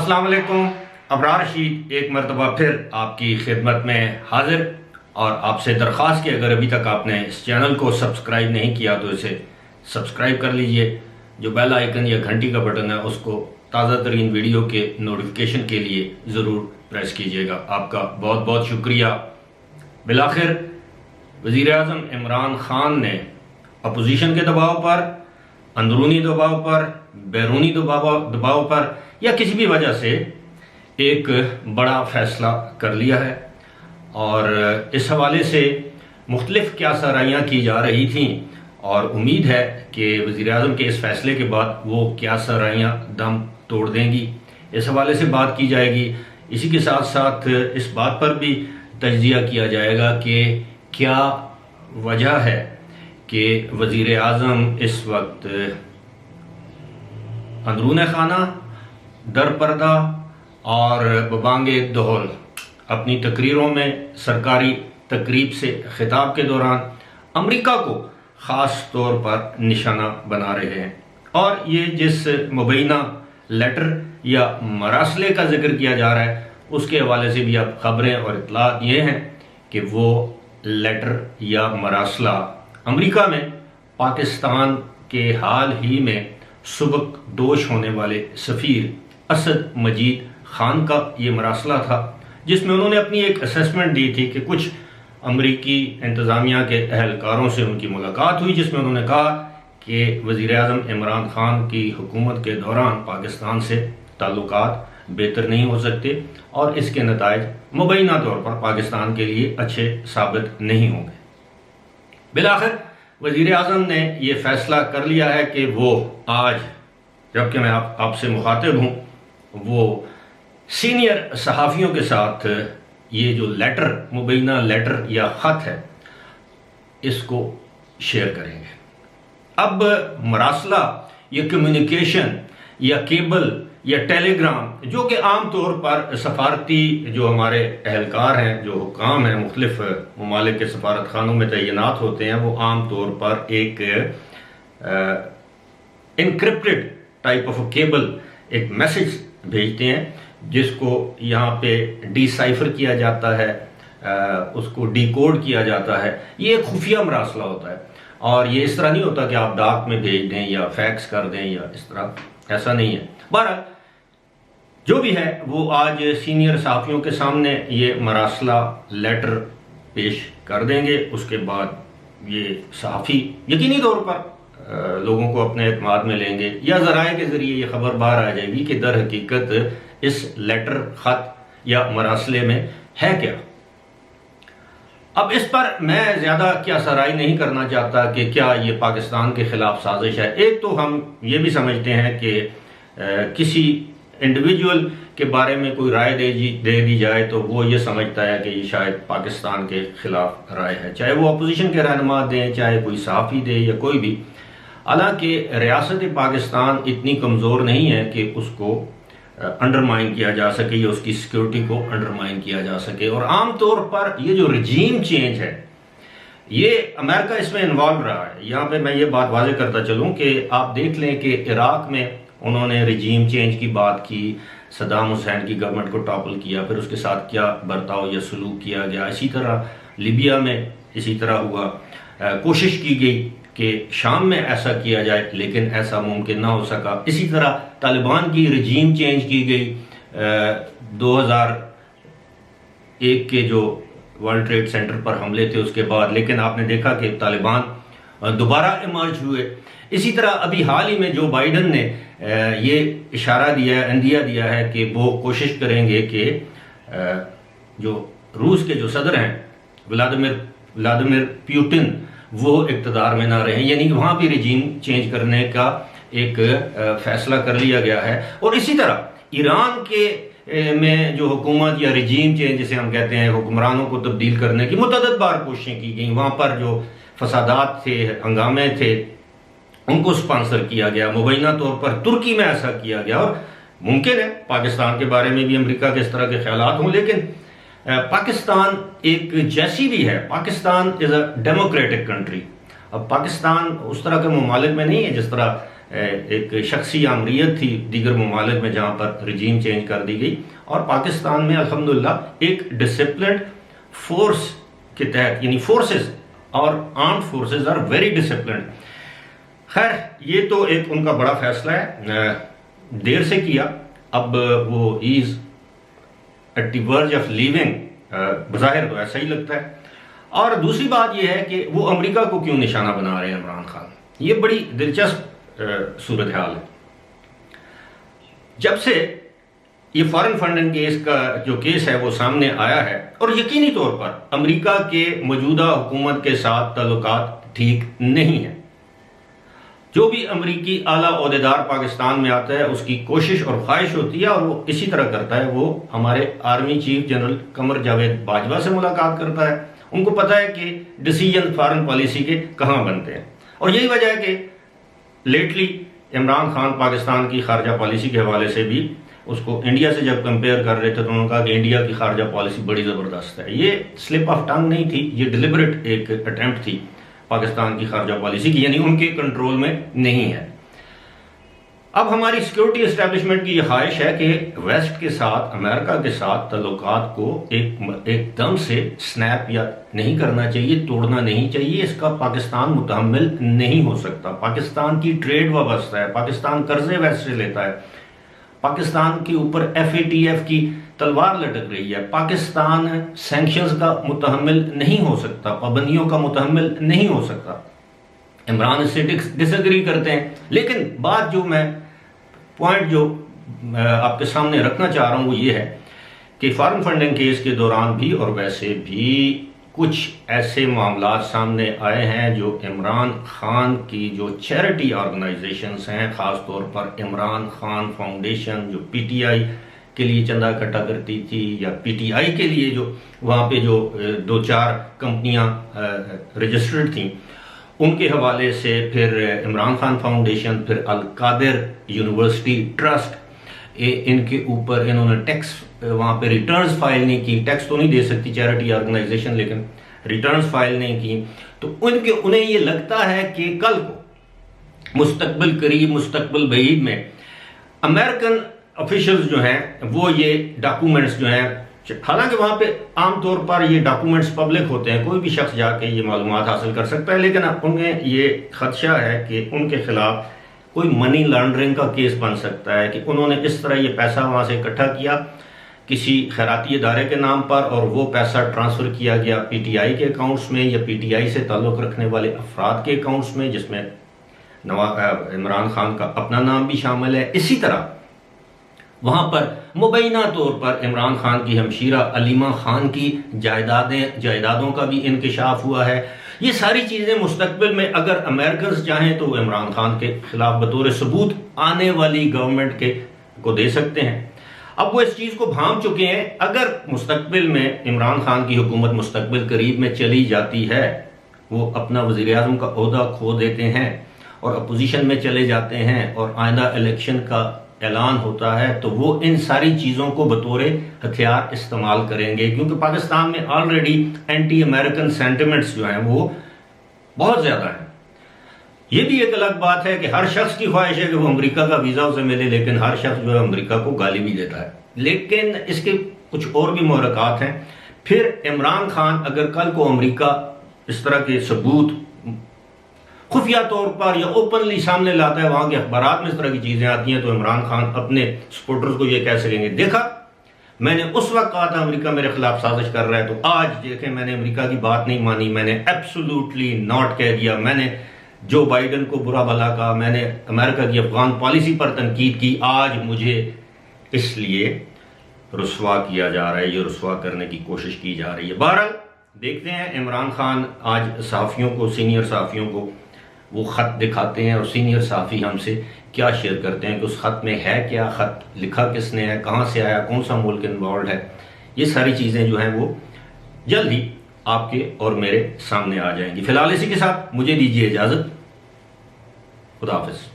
السلام علیکم. ابرار رشید ایک مرتبہ پھر آپ کی خدمت میں حاضر، اور آپ سے درخواست کہ اگر ابھی تک آپ نے اس چینل کو سبسکرائب نہیں کیا تو اسے سبسکرائب کر لیجئے. جو بیل آئیکن یا گھنٹی کا بٹن ہے اس کو تازہ ترین ویڈیو کے نوٹیفیکیشن کے لیے ضرور پریس کیجئے گا. آپ کا بہت بہت شکریہ. بالآخر وزیر اعظم عمران خان نے اپوزیشن کے دباؤ پر، اندرونی دباؤ پر، بیرونی دباؤ پر یا کسی بھی وجہ سے ایک بڑا فیصلہ کر لیا ہے، اور اس حوالے سے مختلف کیا سرائیاں کی جا رہی تھیں، اور امید ہے کہ وزیر اعظم کے اس فیصلے کے بعد وہ کیا سرائیاں دم توڑ دیں گی. اس حوالے سے بات کی جائے گی. اسی کے ساتھ ساتھ اس بات پر بھی تجزیہ کیا جائے گا کہ کیا وجہ ہے کہ وزیر اعظم اس وقت اندرون خانہ، در پردہ اور ببانگ دہل اپنی تقریروں میں سرکاری تقریب سے خطاب کے دوران امریکہ کو خاص طور پر نشانہ بنا رہے ہیں. اور یہ جس مبینہ لیٹر یا مراسلے کا ذکر کیا جا رہا ہے اس کے حوالے سے بھی اب خبریں اور اطلاعات یہ ہیں کہ وہ لیٹر یا مراسلہ امریکہ میں پاکستان کے حال ہی میں سبک دوش ہونے والے سفیر اسد مجید خان کا یہ مراسلہ تھا، جس میں انہوں نے اپنی ایک اسیسمنٹ دی تھی کہ کچھ امریکی انتظامیہ کے اہلکاروں سے ان کی ملاقات ہوئی، جس میں انہوں نے کہا کہ وزیر اعظم عمران خان کی حکومت کے دوران پاکستان سے تعلقات بہتر نہیں ہو سکتے اور اس کے نتائج مبینہ طور پر پاکستان کے لیے اچھے ثابت نہیں ہوں گے. بالآخر وزیر اعظم نے یہ فیصلہ کر لیا ہے کہ وہ آج، جبکہ میں آپ سے مخاطب ہوں، وہ سینئر صحافیوں کے ساتھ یہ جو لیٹر، مبینہ لیٹر یا خط ہے، اس کو شیئر کریں گے. اب مراسلہ یا کمیونیکیشن یا کیبل یا ٹیلی گرام، جو کہ عام طور پر سفارتی جو ہمارے اہلکار ہیں، جو حکام ہیں، مختلف ممالک کے سفارت خانوں میں تعینات ہوتے ہیں، وہ عام طور پر ایک انکرپٹڈ ٹائپ آف کیبل، ایک میسج بھیجتے ہیں جس کو یہاں پہ ڈی سائفر کیا جاتا ہے، اس کو ڈی کوڈ کیا جاتا ہے. یہ ایک خفیہ مراسلہ ہوتا ہے، اور یہ اس طرح نہیں ہوتا کہ آپ ڈاک میں بھیج دیں یا فیکس کر دیں یا اس طرح، ایسا نہیں ہے. بہرحال جو بھی ہے وہ آج سینئر صحافیوں کے سامنے یہ مراسلہ لیٹر پیش کر دیں گے. اس کے بعد یہ صحافی یقینی طور پر لوگوں کو اپنے اعتماد میں لیں گے، یا ذرائع کے ذریعے یہ خبر باہر آ جائے گی کہ در حقیقت اس لیٹر، خط یا مراسلے میں ہے کیا. اب اس پر میں زیادہ کیا سرائی نہیں کرنا چاہتا کہ کیا یہ پاکستان کے خلاف سازش ہے. ایک تو ہم یہ بھی سمجھتے ہیں کہ کسی انڈیویجول کے بارے میں کوئی رائے دے دی جائے تو وہ یہ سمجھتا ہے کہ یہ شاید پاکستان کے خلاف رائے ہے، چاہے وہ اپوزیشن کے رہنما دیں، چاہے کوئی صحافی دے یا کوئی بھی. حالانکہ ریاست پاکستان اتنی کمزور نہیں ہے کہ اس کو انڈرمائن کیا جا سکے یا اس کی سیکیورٹی کو انڈرمائن کیا جا سکے. اور عام طور پر یہ جو رجیم چینج ہے، یہ امریکہ اس میں انوالو رہا ہے. یہاں پہ میں یہ بات واضح کرتا چلوں کہ آپ دیکھ لیں کہ عراق میں انہوں نے رجیم چینج کی بات کی، صدام حسین کی گورنمنٹ کو ٹاپل کیا، پھر اس کے ساتھ کیا برتاؤ یا سلوک کیا گیا. اسی طرح لیبیا میں اسی طرح ہوا. کوشش کی گئی کہ شام میں ایسا کیا جائے لیکن ایسا ممکن نہ ہو سکا. اسی طرح طالبان کی رجیم چینج کی گئی 2001 کے جو ورلڈ ٹریڈ سینٹر پر حملے تھے اس کے بعد، لیکن آپ نے دیکھا کہ طالبان دوبارہ ایمرج ہوئے. اسی طرح ابھی حال ہی میں جو بائیڈن نے یہ اشارہ دیا ہے، عندیہ دیا ہے کہ وہ کوشش کریں گے کہ جو روس کے جو صدر ہیں ولادیمیر پیوٹن، وہ اقتدار میں نہ رہیں، یعنی کہ وہاں بھی رجیم چینج کرنے کا ایک فیصلہ کر لیا گیا ہے. اور اسی طرح ایران کے میں جو حکومت یا رجیم چینج جسے ہم کہتے ہیں، حکمرانوں کو تبدیل کرنے کی متعدد بار کوششیں کی گئیں. وہاں پر جو فسادات تھے، ہنگامے تھے، ان کو سپانسر کیا گیا. مبینہ طور پر ترکی میں ایسا کیا گیا. اور ممکن ہے پاکستان کے بارے میں بھی امریکہ کے اس طرح کے خیالات ہوں، لیکن پاکستان ایک جیسی بھی ہے، پاکستان از اے ڈیموکریٹک کنٹری. اب پاکستان اس طرح کے ممالک میں نہیں ہے جس طرح ایک شخصی آمریت تھی دیگر ممالک میں جہاں پر رجیم چینج کر دی گئی، اور پاکستان میں الحمدللہ ایک ڈسپلنڈ فورس کے تحت، یعنی فورسز اور armed forces are very disciplined. خیر یہ تو ایک ان کا بڑا فیصلہ ہے، دیر سے کیا، اب وہ is at the verge of living, بظاہر تو ایسا ہی لگتا ہے. اور دوسری بات یہ ہے کہ وہ امریکہ کو کیوں نشانہ بنا رہے ہیں عمران خان، یہ بڑی دلچسپ صورتحال ہے. جب سے یہ فارن فنڈنگ کیس کا جو کیس ہے وہ سامنے آیا ہے، اور یقینی طور پر امریکہ کے موجودہ حکومت کے ساتھ تعلقات ٹھیک نہیں ہیں. جو بھی امریکی اعلیٰ عہدیدار پاکستان میں آتا ہے اس کی کوشش اور خواہش ہوتی ہے، اور وہ اسی طرح کرتا ہے، وہ ہمارے army chief general Qamar Javed Bajwa سے ملاقات کرتا ہے. ان کو پتہ ہے کہ ڈیسیجن فارن پالیسی کے کہاں بنتے ہیں، اور یہی وجہ ہے کہ لیٹلی عمران خان پاکستان کی خارجہ پالیسی کے حوالے سے بھی اس کو انڈیا سے جب کمپیئر کر رہے تھے تو انہوں نے کہا کہ انڈیا کی خارجہ پالیسی بڑی زبردست ہے. یہ سلپ آف ٹنگ نہیں تھی، یہ ڈیلیبریٹ ایک اٹیمپٹ تھی پاکستان کی خارجہ پالیسی کی، یعنی ان کے کنٹرول میں نہیں ہے. اب ہماری سیکیورٹی اسٹیبلشمنٹ کی یہ خواہش ہے کہ ویسٹ کے ساتھ، امریکہ کے ساتھ تعلقات کو ایک دم سے سنیپ یا نہیں کرنا چاہیے، توڑنا نہیں چاہیے. اس کا پاکستان متحمل نہیں ہو سکتا. پاکستان کی ٹریڈ وابستہ ہے، پاکستان قرضے ویسٹ سے لیتا ہے، پاکستان کے اوپر FATF کی تلوار لٹک رہی ہے. پاکستان سینکشنز کا متحمل نہیں ہو سکتا، پابندیوں کا متحمل نہیں ہو سکتا. عمران اس سے ڈس ایگری کرتے ہیں، لیکن بات جو میں پوائنٹ جو آپ کے سامنے رکھنا چاہ رہا ہوں وہ یہ ہے کہ فارن فنڈنگ کیس کے دوران بھی اور ویسے بھی کچھ ایسے معاملات سامنے آئے ہیں جو عمران خان کی جو چیریٹی آرگنائزیشنز ہیں، خاص طور پر عمران خان فاؤنڈیشن جو PTI کے لیے چندہ اکٹھا کرتی تھی، یا PTI کے لیے جو وہاں پہ جو 2-4 کمپنیاں رجسٹرڈ تھیں، ان کے حوالے سے، پھر عمران خان فاؤنڈیشن، پھر القادر یونیورسٹی ٹرسٹ، ان کے اوپر انہوں نے ٹیکس وہاں پہ ریٹرنز فائل نہیں کی. ٹیکس تو نہیں دے سکتی چیریٹی آرگنائزیشن، لیکن ریٹرنز فائل نہیں کی. تو انہیں یہ لگتا ہے کہ کل کو مستقبل قریب، مستقبل بعید میں امریکن آفیشلز جو ہیں وہ یہ ڈاکومنٹس جو ہیں، حالانکہ وہاں پہ عام طور پر یہ ڈاکومنٹس پبلک ہوتے ہیں، کوئی بھی شخص جا کے یہ معلومات حاصل کر سکتا ہے، لیکن انہیں یہ خدشہ ہے کہ ان کے خلاف کوئی منی لانڈرنگ کا کیس بن سکتا ہے، کہ انہوں نے اس طرح یہ پیسہ وہاں سے اکٹھا کیا کسی خیراتی ادارے کے نام پر، اور وہ پیسہ ٹرانسفر کیا گیا PTI کے اکاؤنٹس میں، یا PTI سے تعلق رکھنے والے افراد کے اکاؤنٹس میں، جس میں عمران خان کا اپنا نام بھی شامل ہے. اسی طرح وہاں پر مبینہ طور پر عمران خان کی ہمشیرہ علیمہ خان کی جائیدادوں کا بھی انکشاف ہوا ہے. یہ ساری چیزیں مستقبل میں اگر امریکنز چاہیں تو وہ عمران خان کے خلاف بطور ثبوت آنے والی گورنمنٹ کو دے سکتے ہیں. اب وہ اس چیز کو بھانپ چکے ہیں. اگر مستقبل میں عمران خان کی حکومت مستقبل قریب میں چلی جاتی ہے، وہ اپنا وزیر اعظم کا عہدہ کھو دیتے ہیں اور اپوزیشن میں چلے جاتے ہیں، اور آئندہ الیکشن کا اعلان ہوتا ہے، تو وہ ان ساری چیزوں کو بطور ہتھیار استعمال کریں گے، کیونکہ پاکستان میں آلریڈی اینٹی امریکن سینٹیمنٹس جو ہیں وہ بہت زیادہ ہیں. یہ بھی ایک الگ بات ہے کہ ہر شخص کی خواہش ہے کہ وہ امریکہ کا ویزا اسے ملے، لیکن ہر شخص جو ہے امریکہ کو گالی بھی دیتا ہے. لیکن اس کے کچھ اور بھی محرکات ہیں. پھر عمران خان اگر کل کو امریکہ اس طرح کے ثبوت خفیہ طور پر یا اوپنلی سامنے لاتا ہے، وہاں کے اخبارات میں اس طرح کی چیزیں آتی ہیں، تو عمران خان اپنے سپورٹرز کو یہ کہہ سکیں گے، دیکھا میں نے اس وقت کہا تھا امریکہ میرے خلاف سازش کر رہا ہے، تو آج دیکھیں میں نے امریکہ کی بات نہیں مانی، میں نے ایبسولوٹلی ناٹ کہہ دیا، میں نے جو بائیڈن کو برا بھلا کہا، میں نے امریکہ کی افغان پالیسی پر تنقید کی، آج مجھے اس لیے رسوا کیا جا رہا ہے، یہ رسوا کرنے کی کوشش کی جا رہی ہے. بہرحال دیکھتے ہیں عمران خان آج صحافیوں کو، سینئر صحافیوں کو وہ خط دکھاتے ہیں، اور سینئر صحافی ہم سے کیا شیئر کرتے ہیں کہ اس خط میں ہے کیا، خط لکھا کس نے ہے، کہاں سے آیا، کون سا ملک انوالوڈ ہے. یہ ساری چیزیں جو ہیں وہ جلد ہی آپ کے اور میرے سامنے آ جائیں گی. فی الحال اسی کے ساتھ مجھے دیجیے اجازت. خدا حافظ.